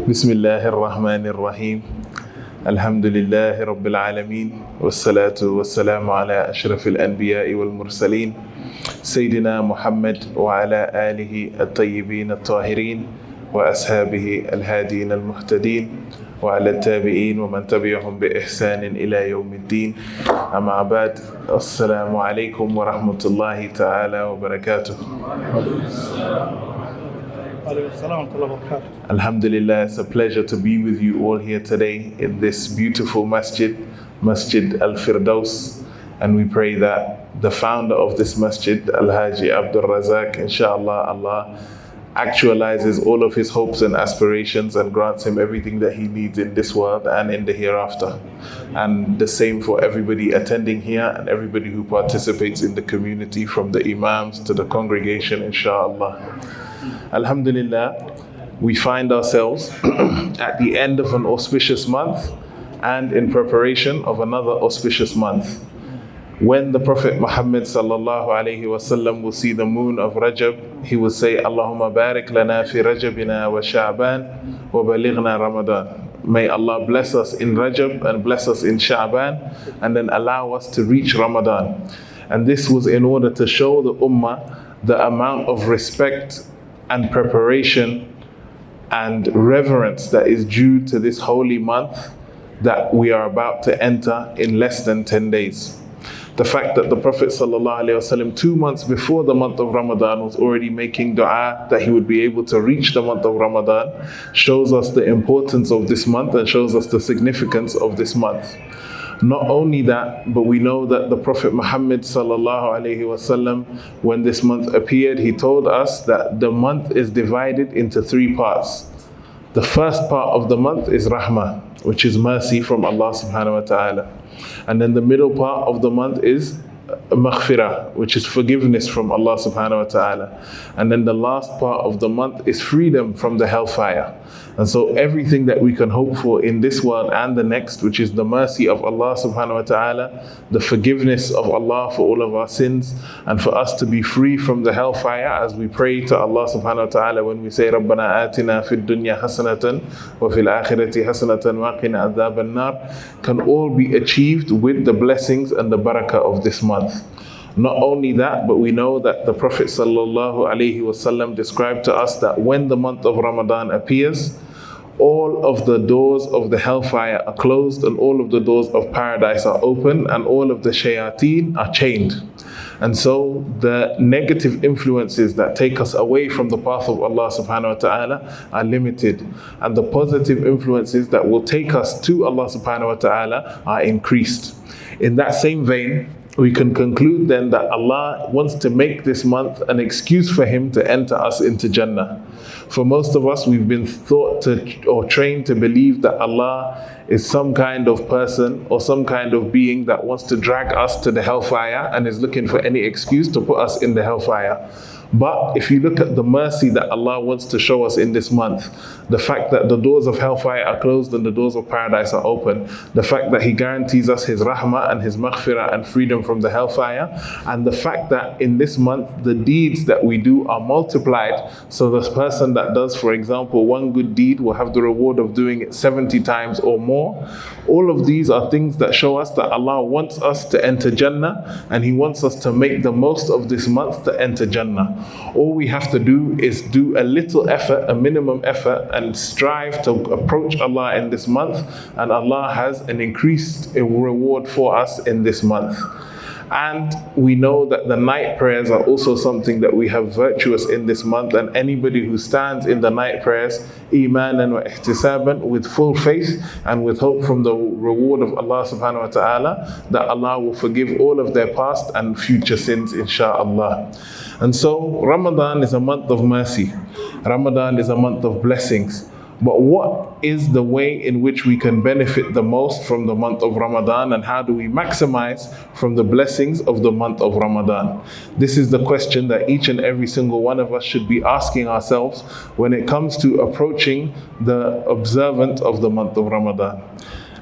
بسم الله الرحمن الرحيم الحمد لله رب العالمين والصلاة والسلام على أشرف الأنبياء والمرسلين سيدنا محمد وعلى آله الطيبين الطاهرين وأصحابه الهادين المهتدين وعلى التابعين ومن تبعهم بإحسان إلى يوم الدين. أما بعد، السلام عليكم ورحمة الله تعالى وبركاته. Alhamdulillah, it's a pleasure to be with you all here today in this beautiful masjid, Masjid Al-Firdaus. And we pray that the founder of this masjid, Al-Haji Abdul Razak, inshallah, Allah actualizes all of his hopes and aspirations and grants him everything that he needs in this world and in the hereafter. And the same for everybody attending here and everybody who participates in the community, from the imams to the congregation, inshallah. Alhamdulillah, we find ourselves at the end of an auspicious month and in preparation of another auspicious month. When the Prophet Muhammad sallallahu alaihi wasallam will see the moon of Rajab, he will say, Allahumma barik lana fi Rajabina wa Sha'ban wa balighna Ramadan. May Allah bless us in Rajab and bless us in Sha'ban, and then allow us to reach Ramadan. And this was in order to show the Ummah the amount of respect and preparation and reverence that is due to this holy month that we are about to enter in less than 10 days. The fact that the Prophet ﷺ 2 months before the month of Ramadan was already making dua that he would be able to reach the month of Ramadan shows us the importance of this month and shows us the significance of this month. Not only that, but we know that the Prophet Muhammad ﷺ, when this month appeared, he told us that the month is divided into 3 parts. The first part of the month is rahmah, which is mercy from Allah subhanahu wa ta'ala. And then the middle part of the month is maghfirah, which is forgiveness from Allah subhanahu wa ta'ala. And then the last part of the month is freedom from the hellfire. And so everything that we can hope for in this world and the next, which is the mercy of Allah subhanahu wa ta'ala, the forgiveness of Allah for all of our sins, and for us to be free from the hellfire, as we pray to Allah subhanahu wa ta'ala when we say Rabbana atina fid dunya hasanatan wa fil akhirati hasanatan wa qina adhaban nar, can all be achieved with the blessings and the barakah of this month. Not only that, but we know that the Prophet sallallahu alaihi wasallam described to us that when the month of Ramadan appears, all of the doors of the hellfire are closed and all of the doors of paradise are open and all of the shayateen are chained. And so the negative influences that take us away from the path of Allah subhanahu wa ta'ala are limited, and the positive influences that will take us to Allah subhanahu wa ta'ala are increased. In that same vein, we can conclude then that Allah wants to make this month an excuse for Him to enter us into Jannah. For most of us, we've been taught to or trained to believe that Allah is some kind of person or some kind of being that wants to drag us to the hellfire and is looking for any excuse to put us in the hellfire. But if you look at the mercy that Allah wants to show us in this month, the fact that the doors of hellfire are closed and the doors of paradise are open, the fact that He guarantees us His rahmah and His maghfirah and freedom from the hellfire, and the fact that in this month the deeds that we do are multiplied, so the person that does, for example, one good deed will have the reward of doing it 70 times or more. All of these are things that show us that Allah wants us to enter Jannah, and He wants us to make the most of this month to enter Jannah. All we have to do is do a little effort, a minimum effort, and strive to approach Allah in this month, and Allah has an increased reward for us in this month. And we know that the night prayers are also something that we have virtuous in this month, and anybody who stands in the night prayers, Eman wa ihtisaban, with full faith and with hope from the reward of Allah subhanahu wa ta'ala, that Allah will forgive all of their past and future sins, insha'Allah. And so Ramadan is a month of mercy. Ramadan is a month of blessings. But what is the way in which we can benefit the most from the month of Ramadan, and how do we maximize from the blessings of the month of Ramadan? This is the question that each and every single one of us should be asking ourselves when it comes to approaching the observance of the month of Ramadan.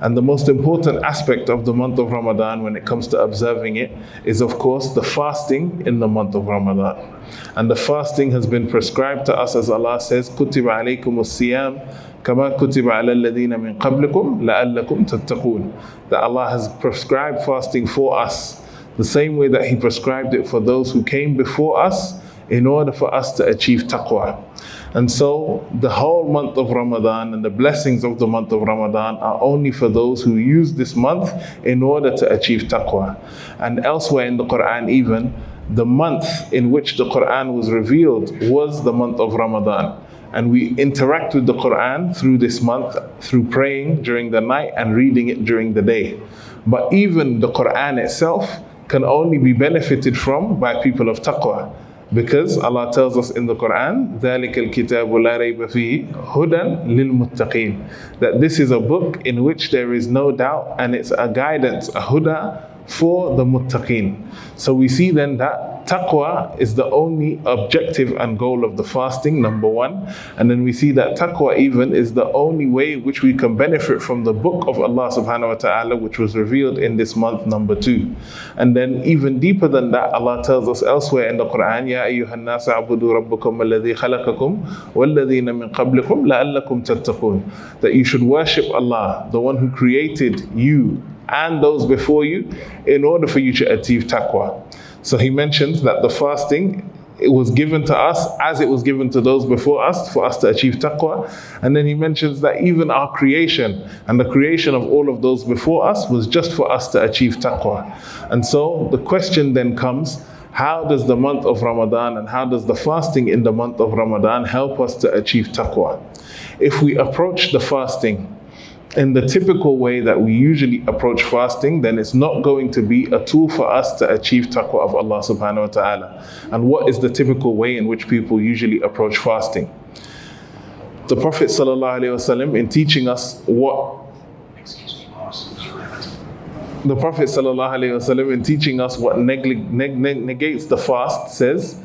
And the most important aspect of the month of Ramadan when it comes to observing it is, of course, the fasting in the month of Ramadan. And the fasting has been prescribed to us, as Allah says, كُتِبَ عَلَيْكُمُ الصِّيَامُ كَمَا كُتِبَ عَلَى الَّذِينَ مِنْ قَبْلِكُمْ لَعَلَّكُمْ تَتَّقُونَ. That Allah has prescribed fasting for us, the same way that He prescribed it for those who came before us, in order for us to achieve taqwa. And so the whole month of Ramadan and the blessings of the month of Ramadan are only for those who use this month in order to achieve taqwa. And elsewhere in the Quran even, the month in which the Quran was revealed was the month of Ramadan. And we interact with the Quran through this month, through praying during the night and reading it during the day. But even the Quran itself can only be benefited from by people of taqwa. Because Allah tells us in the Quran, ذَلِكَ الْكِتَابُ لَا رَيْبَ فِيهِ هُدًى لِلْمُتَّقِينَ. That this is a book in which there is no doubt, and it's a guidance, a huda for the muttaqeen. So we see then that taqwa is the only objective and goal of the fasting, number one. And then we see that taqwa even is the only way in which we can benefit from the book of Allah subhanahu wa ta'ala, which was revealed in this month, number two. And then even deeper than that, Allah tells us elsewhere in the Quran, يَا أَيُّهَا النَّاسَ اعْبُدُوا رَبَّكُمْ الَّذِي خَلَقَكُمْ وَالَّذِينَ مِنْ قَبْلِكُمْ لَعَلَّكُمْ تَتَّقُونَ. That you should worship Allah, the one who created you and those before you, in order for you to achieve taqwa. So he mentions that the fasting, it was given to us as it was given to those before us, for us to achieve taqwa. And then he mentions that even our creation and the creation of all of those before us was just for us to achieve taqwa. And so the question then comes, how does the month of Ramadan and how does the fasting in the month of Ramadan help us to achieve taqwa? If we approach the fasting in the typical way that we usually approach fasting, then it's not going to be a tool for us to achieve taqwa of Allah subhanahu wa ta'ala. And what is the typical way in which people usually approach fasting? The Prophet sallallahu alaihi wasallam, in teaching us what negates the fast, says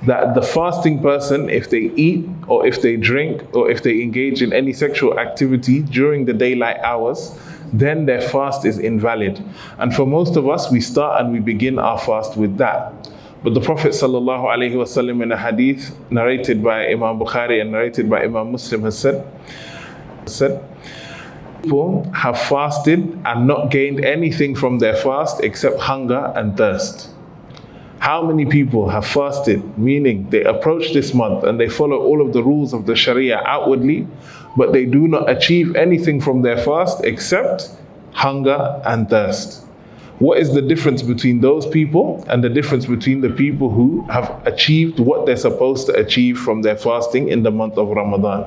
that the fasting person, if they eat or if they drink or if they engage in any sexual activity during the daylight hours, then their fast is invalid. And for most of us, we start and we begin our fast with that. But the Prophet sallallahu alaihi wasallam, in a hadith narrated by Imam Bukhari and narrated by Imam Muslim, has said, people have fasted and not gained anything from their fast except hunger and thirst. How many people have fasted, meaning they approach this month and they follow all of the rules of the Sharia outwardly, but they do not achieve anything from their fast except hunger and thirst? What is the difference between those people and the difference between the people who have achieved what they're supposed to achieve from their fasting in the month of Ramadan?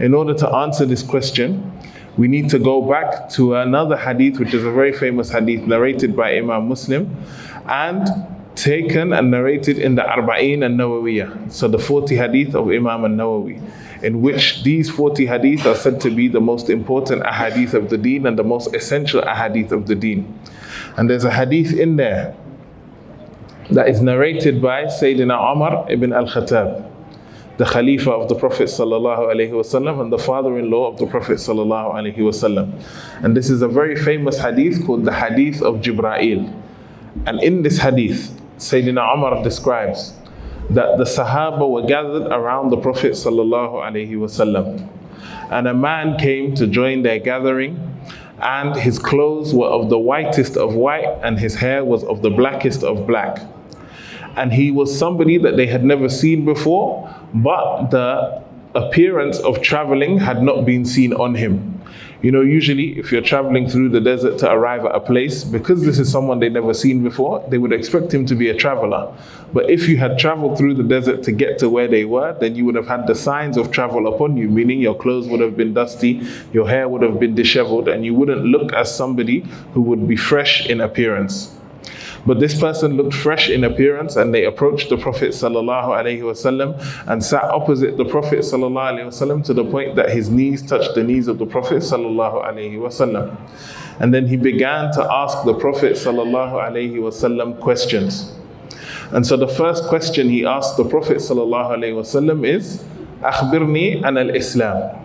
In order to answer this question, we need to go back to another hadith, which is a very famous hadith narrated by Imam Muslim and taken and narrated in the Arba'een al-Nawawiyah, so the 40 hadith of Imam al-Nawawi, in which these 40 hadith are said to be the most important ahadith of the deen and the most essential ahadith of the deen. And there's a hadith in there that is narrated by Sayyidina Umar ibn al-Khattab, the Khalifa of the Prophet sallallahu alaihi wasallam and the father-in-law of the Prophet sallallahu alaihi wasallam. And this is a very famous hadith called the hadith of Jibra'il. And in this hadith, Sayyidina Umar describes that the Sahaba were gathered around the Prophet sallallahu alaihi wasallam, and a man came to join their gathering, and his clothes were of the whitest of white and his hair was of the blackest of black. And he was somebody that they had never seen before, but the appearance of traveling had not been seen on him. You know, usually if you're traveling through the desert to arrive at a place, because this is someone they'd never seen before, they would expect him to be a traveler. But if you had traveled through the desert to get to where they were, then you would have had the signs of travel upon you, meaning your clothes would have been dusty, your hair would have been disheveled, and you wouldn't look as somebody who would be fresh in appearance. But this person looked fresh in appearance, and they approached the Prophet sallallahu alaihi wasallam and sat opposite the Prophet sallallahu alaihi wasallam to the point that his knees touched the knees of the Prophet sallallahu alaihi wasallam. And then he began to ask the Prophet sallallahu alaihi wasallam questions. And so the first question he asked the Prophet sallallahu alaihi wasallam is, "Akhbirni an al-Islam."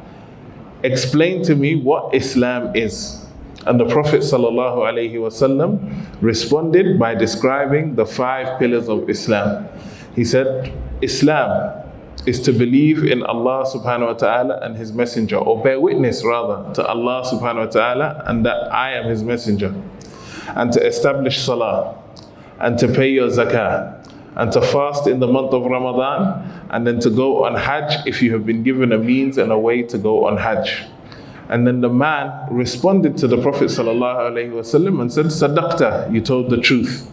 Explain to me what Islam is. And the Prophet ﷺ responded by describing the 5 pillars of Islam. He said, Islam is to believe in Allah subhanahu wa ta'ala and His messenger, or bear witness rather to Allah subhanahu wa ta'ala and that I am His messenger, and to establish salah, and to pay your zakah, and to fast in the month of Ramadan, and then to go on Hajj if you have been given a means and a way to go on Hajj. And then the man responded to the Prophet ﷺ and said, Sadaqta, you told the truth.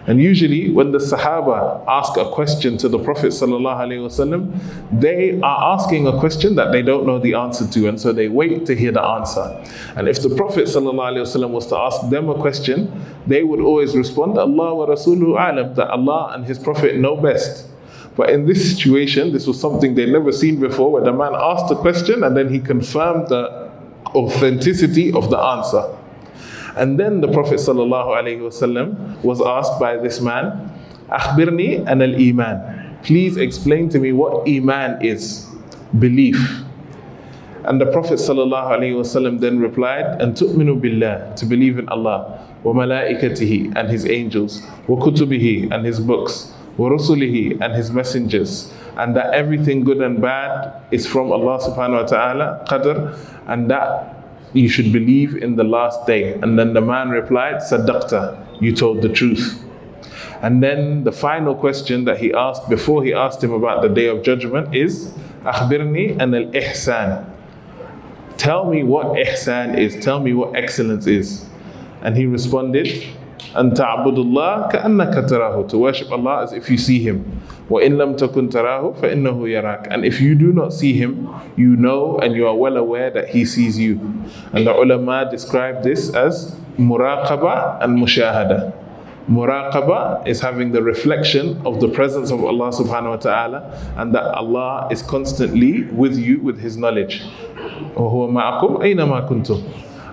And usually when the Sahaba ask a question to the Prophet ﷺ, they are asking a question that they don't know the answer to, and so they wait to hear the answer. And if the Prophet ﷺ was to ask them a question, they would always respond, Allah wa Rasuluhu a'lam, that Allah and His Prophet know best. But in this situation, this was something they'd never seen before, where the man asked a question and then he confirmed the authenticity of the answer. And then the Prophet ﷺ was asked by this man, Akhbirni an al-Iman. Please explain to me what Iman is, belief. And the Prophet ﷺ then replied, An tu'minu billah, to believe in Allah, wa malaikatihi, and His angels, wa kutubihi, and His books, wa rusulihi, and His messengers, and that everything good and bad is from Allah subhanahu wa ta'ala, qadr, and that you should believe in the last day. And then the man replied, Sadaqta, you told the truth. And then the final question that he asked before he asked him about the day of judgment is, Akhbirni an al-ihsan. Tell me what ihsan is, tell me what excellence is. And he responded, An ta'budullah ka'annaka tarahu, to worship Allah as if you see Him. Wa in lam takun tarahu fa innahu yarak. And if you do not see Him, you know and you are well aware that He sees you. And the ulama describe this as muraqaba and mushahada. Muraqaba is having the reflection of the presence of Allah subhanahu wa ta'ala, and that Allah is constantly with you with His knowledge. Wa huwa ma'akum aynama kuntum.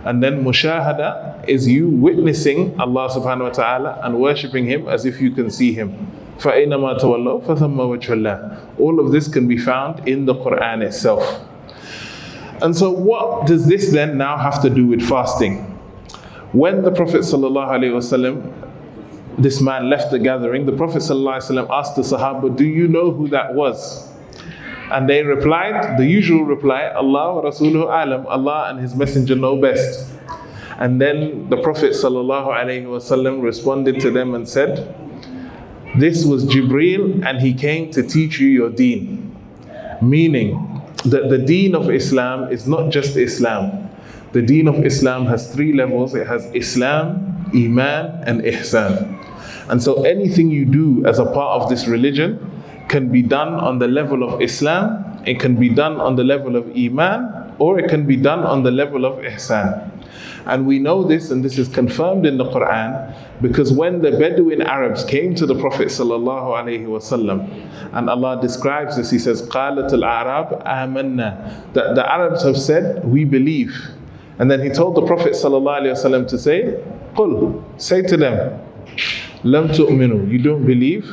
And then mushahada is you witnessing Allah subhanahu wa ta'ala and worshipping Him as if you can see Him. فَأَيْنَمَا تَوَلَّوْا فَثَمَّ وَجْهُ اللَّهِ. All of this can be found in the Quran itself. And so what does this then now have to do with fasting? When the Prophet ﷺ, this man left the gathering, the Prophet ﷺ asked the Sahaba, do you know who that was? And they replied, the usual reply, Allah wa Rasuluhu a'lam, Allah and His Messenger know best. And then the Prophet ﷺ responded to them and said, this was Jibreel and he came to teach you your deen. Meaning that the deen of Islam is not just Islam. The deen of Islam has 3 levels. It has Islam, Eman, and Ihsan. And so anything you do as a part of this religion can be done on the level of Islam, it can be done on the level of Eman, or it can be done on the level of Ihsan. And we know this, and this is confirmed in the Quran, because when the Bedouin Arabs came to the Prophet ﷺ, and Allah describes this, He says, قَالَتِ الْأَعْرَابُ آمَنَّا, that the Arabs have said, we believe. And then He told the Prophet ﷺ to say, قُلْ, say to them, لَمْ تُؤْمِنُوا, you don't believe,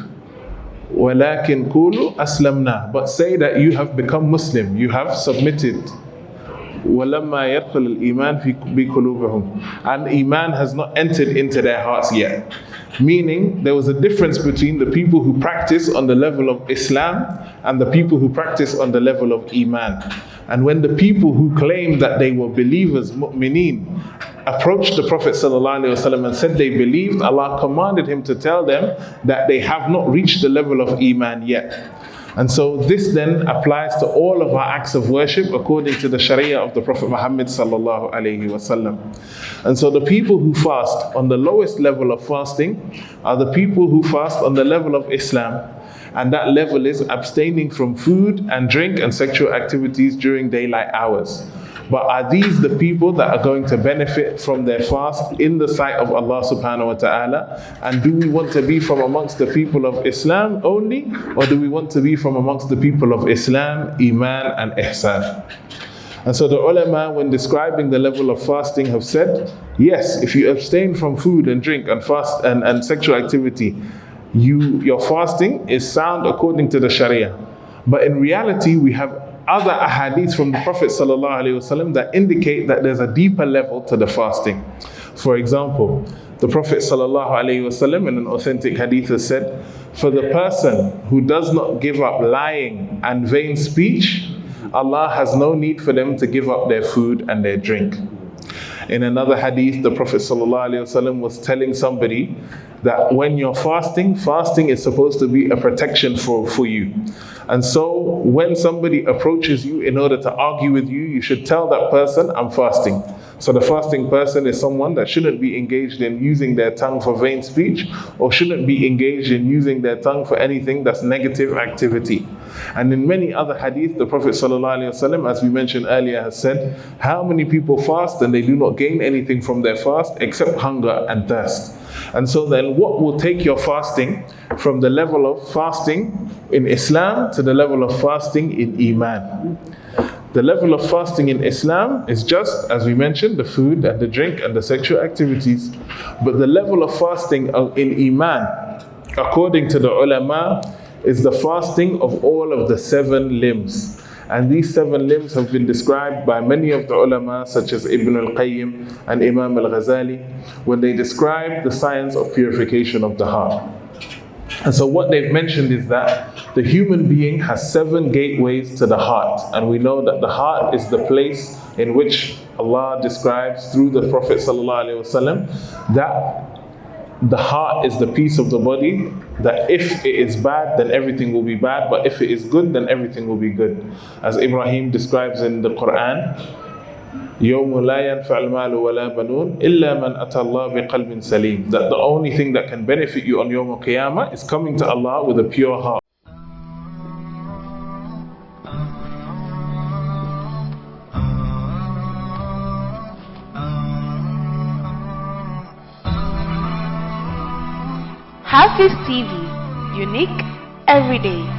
وَلَكِنْ قُولُوا أَسْلَمْنَا, but say that you have become Muslim, you have submitted. وَلَمَّا يَدْخُلُ الْإِيمَانِ فِي قُلُوبِهِمْ, and Iman has not entered into their hearts yet. Meaning there was a difference between the people who practice on the level of Islam and the people who practice on the level of Iman. And when the people who claimed that they were believers, mu'mineen, approached the Prophet ﷺ and said they believed, Allah commanded him to tell them that they have not reached the level of Iman yet. And so this then applies to all of our acts of worship according to the Sharia of the Prophet Muhammad sallallahu alaihi wasallam. And so the people who fast on the lowest level of fasting are the people who fast on the level of Islam. And that level is abstaining from food and drink and sexual activities during daylight hours. But are these the people that are going to benefit from their fast in the sight of Allah subhanahu wa ta'ala? And do we want to be from amongst the people of Islam only? Or do we want to be from amongst the people of Islam, Iman and Ihsan? And so the ulama, when describing the level of fasting, have said, yes, if you abstain from food and drink and fast and sexual activity, your fasting is sound according to the Sharia. But in reality, we have other ahadith from the Prophet ﷺ that indicate that there's a deeper level to the fasting. For example, the Prophet ﷺ in an authentic hadith has said, for the person who does not give up lying and vain speech, Allah has no need for them to give up their food and their drink. In another hadith, the Prophet ﷺ was telling somebody that when you're fasting, fasting is supposed to be a protection for you. And so when somebody approaches you in order to argue with you, you should tell that person, I'm fasting. So the fasting person is someone that shouldn't be engaged in using their tongue for vain speech, or shouldn't be engaged in using their tongue for anything that's negative activity. And in many other hadith, the Prophet ﷺ, as we mentioned earlier, has said, how many people fast and they do not gain anything from their fast except hunger and thirst. And so then what will take your fasting from the level of fasting in Islam to the level of fasting in Eman? The level of fasting in Islam is just, as we mentioned, the food and the drink and the sexual activities. But the level of fasting in Eman, according to the ulama, is the fasting of all of the 7 limbs. And these 7 limbs have been described by many of the ulama, such as Ibn al-Qayyim and Imam al-Ghazali, when they describe the science of purification of the heart. And so what they've mentioned is that the human being has 7 gateways to the heart. And we know that the heart is the place in which Allah describes through the Prophet ﷺ that the heart is the piece of the body, that if it is bad, then everything will be bad, but if it is good, then everything will be good. As Ibrahim describes in the Quran, يَوْمُ لَا يَنْفَعُ الْمَالُ وَلَا بَنُونَ إِلَّا مَنْ أَتَى اللَّهَ بِقَلْبٍ سَلِيمٍ. That the only thing that can benefit you on Yawm al-Qiyamah is coming to Allah with a pure heart. HAFIZ TV, unique every day.